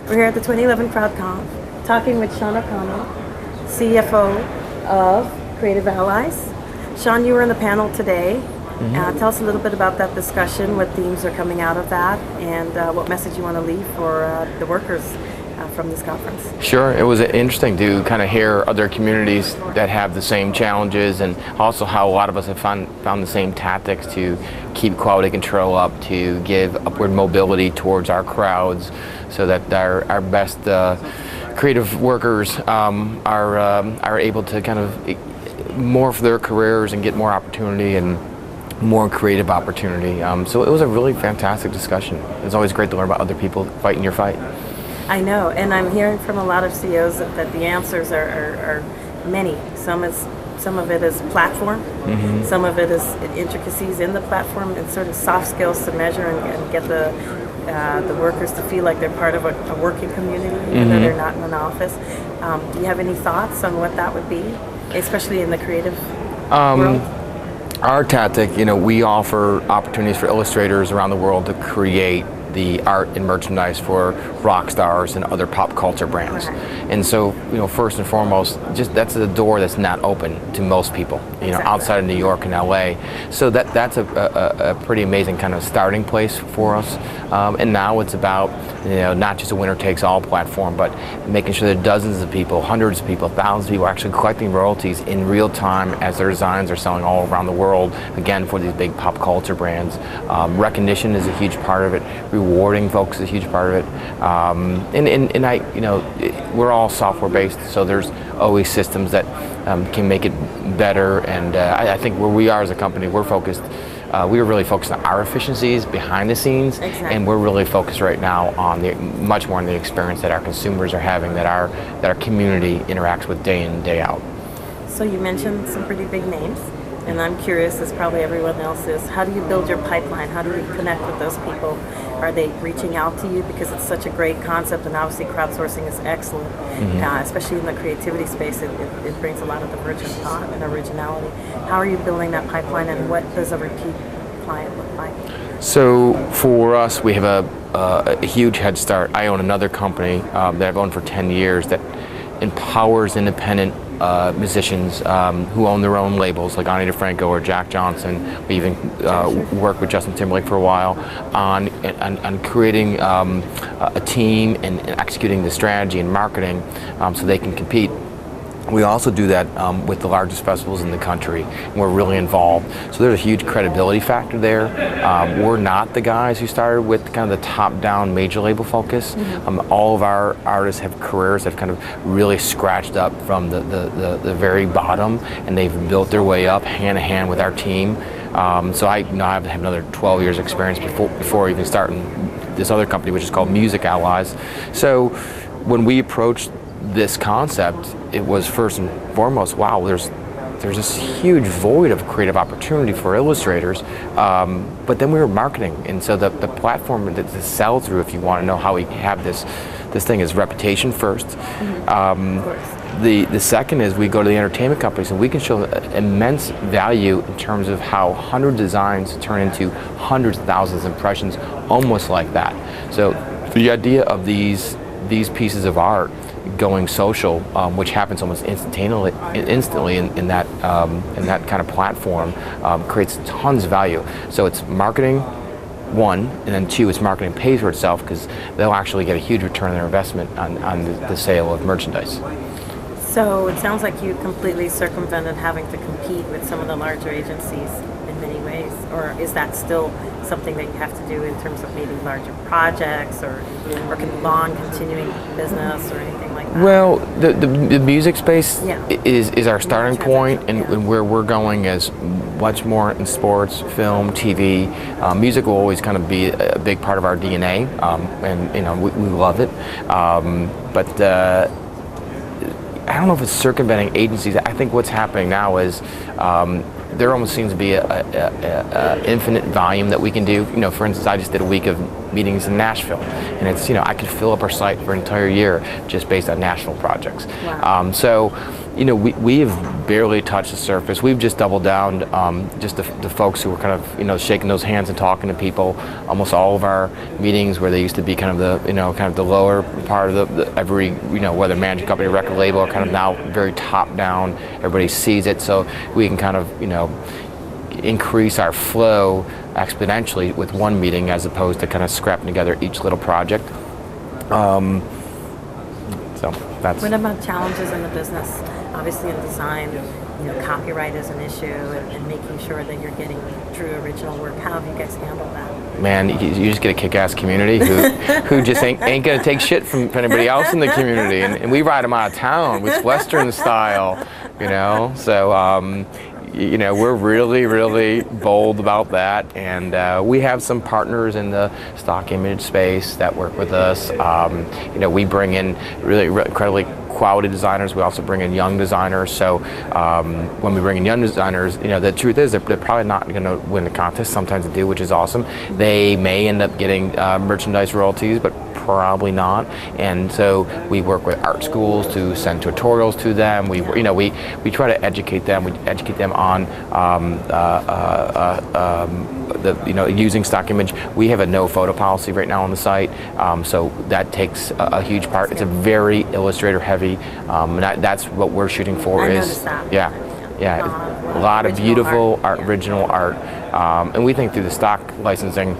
We're here at the 2011 CrowdConf talking with Sean O'Connell, CFO of Creative Allies. Sean, you were in the panel today. Tell us a little bit about that discussion, what themes are coming out of that, and what message you want to leave for the workers from this conference. Sure, it was interesting to kind of hear other communities that have the same challenges, and also how a lot of us have found the same tactics to keep quality control up, to give upward mobility towards our crowds, so that our best creative workers are able to kind of morph their careers and get more opportunity and more creative opportunity. So it was a really fantastic discussion. It's always great to learn about other people fighting your fight. I know, and I'm hearing from a lot of CEOs that the answers are many. Some of it is platform, some of it is intricacies in the platform, and sort of soft skills to measure and get the workers to feel like they're part of a working community, and that they're not in an office. Do you have any thoughts on what that would be, especially in the creative world? Our tactic, we offer opportunities for illustrators around the world to create the art and merchandise for rock stars and other pop culture brands. And so, first and foremost, just that's a door that's not open to most people, outside of New York and LA. So that's a pretty amazing kind of starting place for us. And now it's about, not just a winner takes all platform, but making sure that dozens of people, hundreds of people, thousands of people are actually collecting royalties in real time as their designs are selling all around the world, again, for these big pop culture brands. Recognition is a huge part of it. Rewarding folks is a huge part of it. We're all software based, so there's always systems that can make it better. And I think where we are as a company, we're focused. We are really focused on our efficiencies behind the scenes, and we're really focused right now on much more on the experience that our consumers are having, that our community interacts with day in and day out. So you mentioned some pretty big names, and I'm curious, as probably everyone else is, how do you build your pipeline? How do you connect with those people? Are they reaching out to you because it's such a great concept, and obviously crowdsourcing is excellent, especially in the creativity space. It brings a lot of divergent thought and originality. How are you building that pipeline, and what does a repeat client look like? So for us, we have a huge head start. I own another company that I've owned for 10 years that empowers independent musicians who own their own labels, like Ani DeFranco or Jack Johnson. We even worked with Justin Timberlake for a while on creating a team and executing the strategy and marketing so they can compete. We also do that with the largest festivals in the country, and we're really involved. So there's a huge credibility factor there. We're not the guys who started with kind of the top-down major label focus. All of our artists have careers that have kind of really scratched up from the very bottom, and they've built their way up hand-in-hand with our team. So I have another 12 years experience before even starting this other company, which is called Music Allies. So when we approached this concept, it was first and foremost, wow, there's this huge void of creative opportunity for illustrators, but then we were marketing, and so the platform to sell through, if you want to know how we have this thing, is reputation first. The second is we go to the entertainment companies, and we can show immense value in terms of how 100 designs turn into hundreds of thousands of impressions, almost like that. So the idea of these pieces of art going social, which happens almost instantly in that kind of platform, creates tons of value. So it's marketing, one, and then two, it's marketing pays for itself, because they'll actually get a huge return on their investment on the sale of merchandise. So it sounds like you completely circumvented having to compete with some of the larger agencies in many ways, or is that still something that you have to do in terms of maybe larger projects or long continuing business or anything like that? Well, the music space is our starting point, and where we're going is much more in sports, film, TV. Music will always kind of be a big part of our DNA, and we love it. But I don't know if it's circumventing agencies. I think what's happening now is there almost seems to be a infinite volume that we can do. For instance, I just did a week of meetings in Nashville, and it's I could fill up our site for an entire year just based on Nashville projects. Wow. So we have barely touched the surface. We've just doubled down, just the folks who were kind of shaking those hands and talking to people. Almost all of our meetings, where they used to be kind of the lower part of the every whether managing company, record label, are kind of now very top down. Everybody sees it, so we can kind of increase our flow exponentially with one meeting as opposed to kind of scrapping together each little project. So that's. What about challenges in the business? Obviously, in design, copyright is an issue, and making sure that you're getting true original work. How have you guys handled that? Man, you just get a kick-ass community who just ain't gonna take shit from anybody else in the community, and we ride them out of town with Western style, So we're really, really bold about that, and we have some partners in the stock image space that work with us. We bring in really incredibly quality designers. We also bring in young designers. So when we bring in young designers, the truth is they're probably not going to win the contest. Sometimes they do, which is awesome. They may end up getting merchandise royalties, but probably not. And so we work with art schools to send tutorials to them. We try to educate them. We educate them on using stock image. We have a no photo policy right now on the site, so that takes a huge part. It's a very illustrator heavy, and that's what we're shooting for. I noticed that. Yeah, a lot of beautiful art, original art, and we think through the stock licensing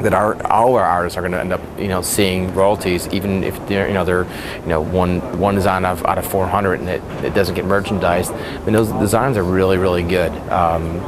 that all our artists are going to end up, seeing royalties, even if they're one design out of 400 and it doesn't get merchandised. I mean, those designs are really, really good.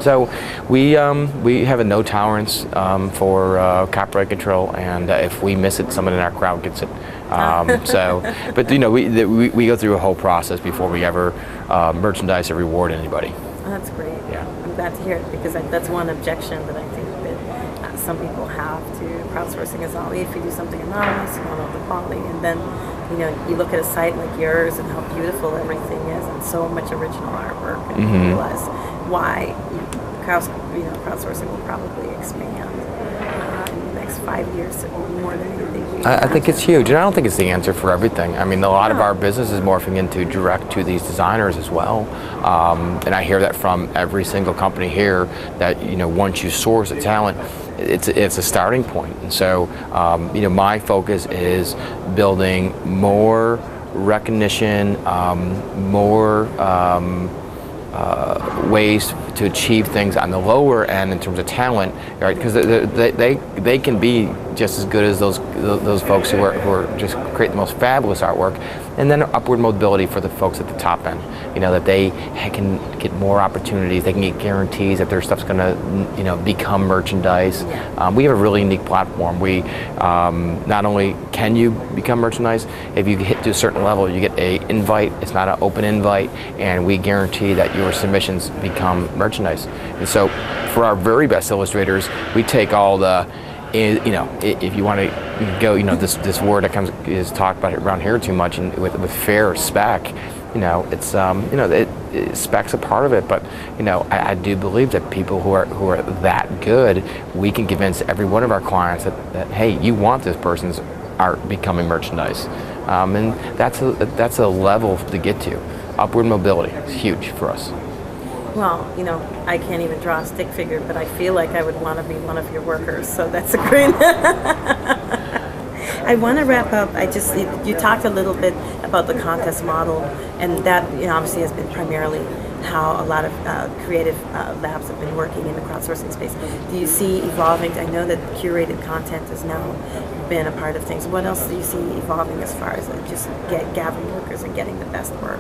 So we have a no tolerance for copyright control, and if we miss it, someone in our crowd gets it. But we go through a whole process before we ever merchandise or reward anybody. Oh, that's great. Yeah. I'm glad to hear it, because that's one objection that I think that some people have to crowdsourcing is all, if you do something anonymous, you don't know the quality, and then you look at a site like yours and how beautiful everything is and so much original artwork, and you realize why crowdsourcing will probably expand in the next 5 years more than anything. I think it's huge, and I don't think it's the answer for everything. I mean, a lot of our business is morphing into direct to these designers as well, and I hear that from every single company here that once you source a talent, it's a starting point. And so my focus is building more recognition, more ways to achieve things on the lower end in terms of talent, right? Because they can be just as good as those folks who are just create the most fabulous artwork, and then upward mobility for the folks at the top end. That they can get more opportunities, they can get guarantees that their stuff's going to become merchandise. Yeah. We have a really unique platform. We not only can you become merchandise, if you hit to a certain level, you get a invite. It's not an open invite, and we guarantee that your submissions become merchandise. And so for our very best illustrators, we take all the if you want to go, this word that is talked about around here too much, and with fair spec, it's spec's a part of it, but I do believe that people who are that good, we can convince every one of our clients that hey, you want this person's art becoming merchandise, and that's a level to get to. Upward mobility is huge for us. Well, I can't even draw a stick figure, but I feel like I would want to be one of your workers, so that's a great. I want to wrap up. You talked a little bit about the contest model, and that obviously has been primarily how a lot of creative labs have been working in the crowdsourcing space. Do you see evolving? I know that curated content has now been a part of things. What else do you see evolving as far as just gathering workers and getting the best work?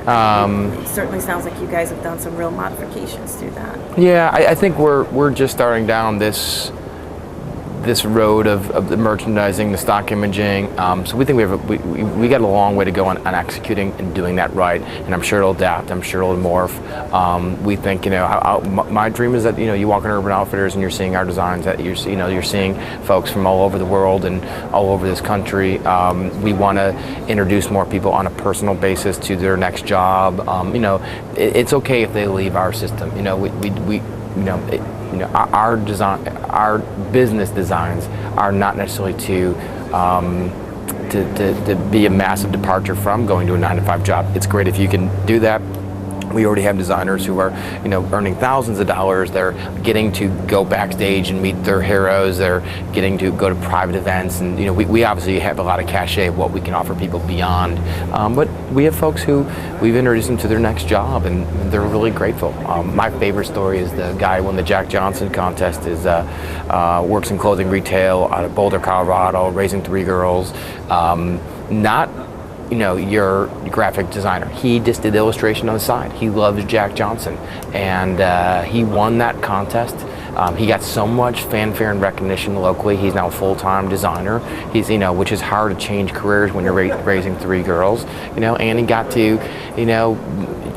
It certainly sounds like you guys have done some real modifications to that. Yeah, I think we're just starting down this road of the merchandising, the stock imaging. So we think we got a long way to go on executing and doing that right. And I'm sure it'll adapt. I'm sure it'll morph. We think my dream is that you walk in Urban Outfitters and you're seeing our designs, that you're seeing folks from all over the world and all over this country. We want to introduce more people on a personal basis to their next job. It's okay if they leave our system. our business designs are not necessarily to be a massive departure from going to a 9-to-5 job. It's great if you can do that. We already have designers who are, earning thousands of dollars. They're getting to go backstage and meet their heroes. They're getting to go to private events, and we obviously have a lot of cachet of what we can offer people beyond. But we have folks who we've introduced them to their next job, and they're really grateful. My favorite story is the guy who won the Jack Johnson contest. Works in clothing retail out of Boulder, Colorado, raising 3 girls. Not your graphic designer. He just did illustration on the side. He loves Jack Johnson, and he won that contest. He got so much fanfare and recognition locally. He's now a full-time designer. He's, which is hard to change careers when you're raising 3 girls, and he got to,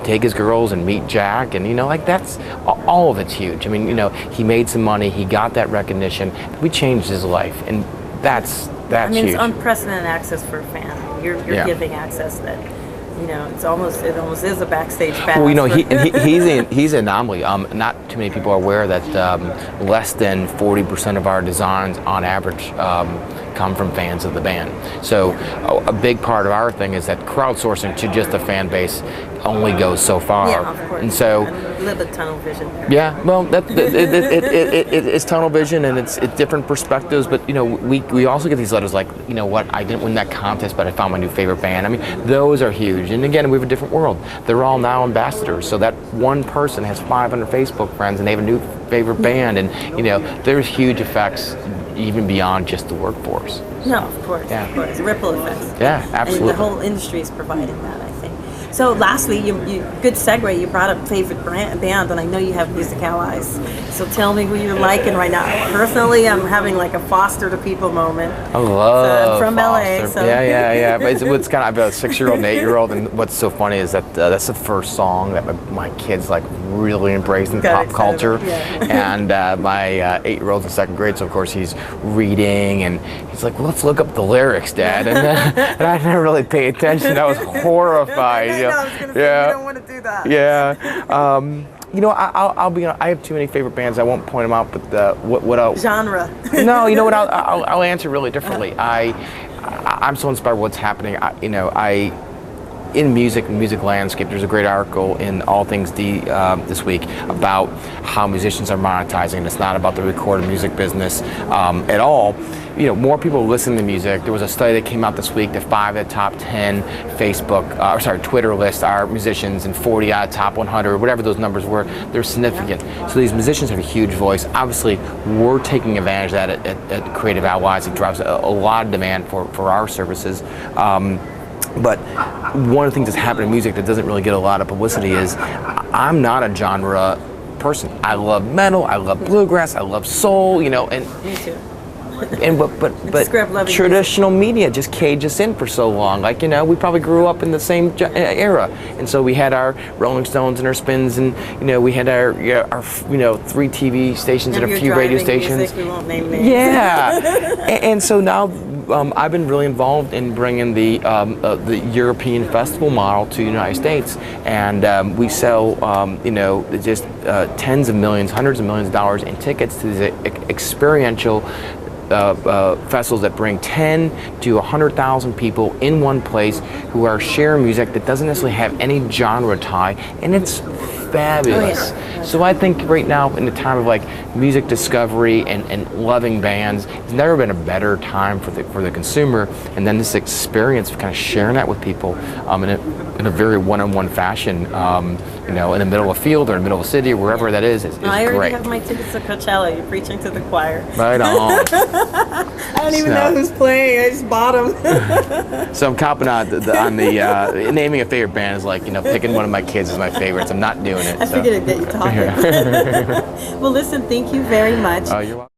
take his girls and meet Jack, and that's all of it's huge. I mean, he made some money, he got that recognition. We changed his life, and that's huge. It's unprecedented access for a fan. You're giving access that, it almost is a backstage pass. Well, he's an anomaly. Not too many people are aware that less than 40% of our designs, on average, come from fans of the band. So a big part of our thing is that crowdsourcing to just a fan base only goes so far. Yeah, of course. And so a little bit tunnel vision there. Yeah, well, it's tunnel vision, and it's different perspectives. But we also get these letters like, I didn't win that contest, but I found my new favorite band. I mean, those are huge. And again, we have a different world. They're all now ambassadors. So that one person has 500 Facebook friends, and they have a new favorite band, and there's huge effects even beyond just the workforce. No, of course, of course. Ripple effects. Yeah, absolutely. And the whole industry is providing that, I think. So lastly, you good segue, you brought up favorite band, and I know you have music allies. So tell me who you're liking right now. Personally, I'm having like a Foster to People moment. I love I'm from Foster. LA. So. Yeah. But it's kind of, I have a 6-year-old and 8-year-old, and what's so funny is that that's the first song that my kids like really embrace in pop culture. Yeah. And my 8-year-old's in 2nd grade, so of course he's reading, and he's like, well, let's look up the lyrics, Dad. And I never really paid attention. I was horrified. I was going to say, you don't want to do that. Yeah. I'll be honest, I have too many favorite bands. I won't point them out, but what else? Genre. No, you know what? I'll answer really differently. I'm so inspired by what's happening. In music landscape, there's a great article in All Things D this week about how musicians are monetizing. It's not about the recorded music business at all. More people listen to music. There was a study that came out this week that 5 of the top 10 Twitter lists are musicians, and 40 out of top 100, whatever those numbers were, they're significant. So these musicians have a huge voice. Obviously, we're taking advantage of that at Creative Allies. It drives a lot of demand for our services. But one of the things that's happened in music that doesn't really get a lot of publicity is I'm not a genre person. I love metal, I love bluegrass, I love soul, and Me too. but traditional media just caged us in for so long. We probably grew up in the same era, and so we had our Rolling Stones and our Spins, and we had our 3 TV stations and a few radio stations. Music, we won't name names. Yeah, and so now I've been really involved in bringing the European festival model to the United States, and we sell just tens of millions, hundreds of millions of dollars in tickets to these experiential festivals that bring 10 to 100,000 people in one place who are sharing music that doesn't necessarily have any genre tie, and it's fabulous. Oh, yeah. So I think right now, in the time of like music discovery and loving bands, it's never been a better time for the consumer. And then this experience of kind of sharing that with people in a very one-on-one fashion, in the middle of a field or in the middle of a city or wherever that is great. I already have my tickets to Coachella. You're preaching to the choir. Right on. I don't even know who's playing. I just bought them. So I'm copping on the naming a favorite band is like picking one of my kids as my favorites. I'm not doing it. I figured it'd get you talking. Yeah. Well, listen, thank you very much. You're welcome.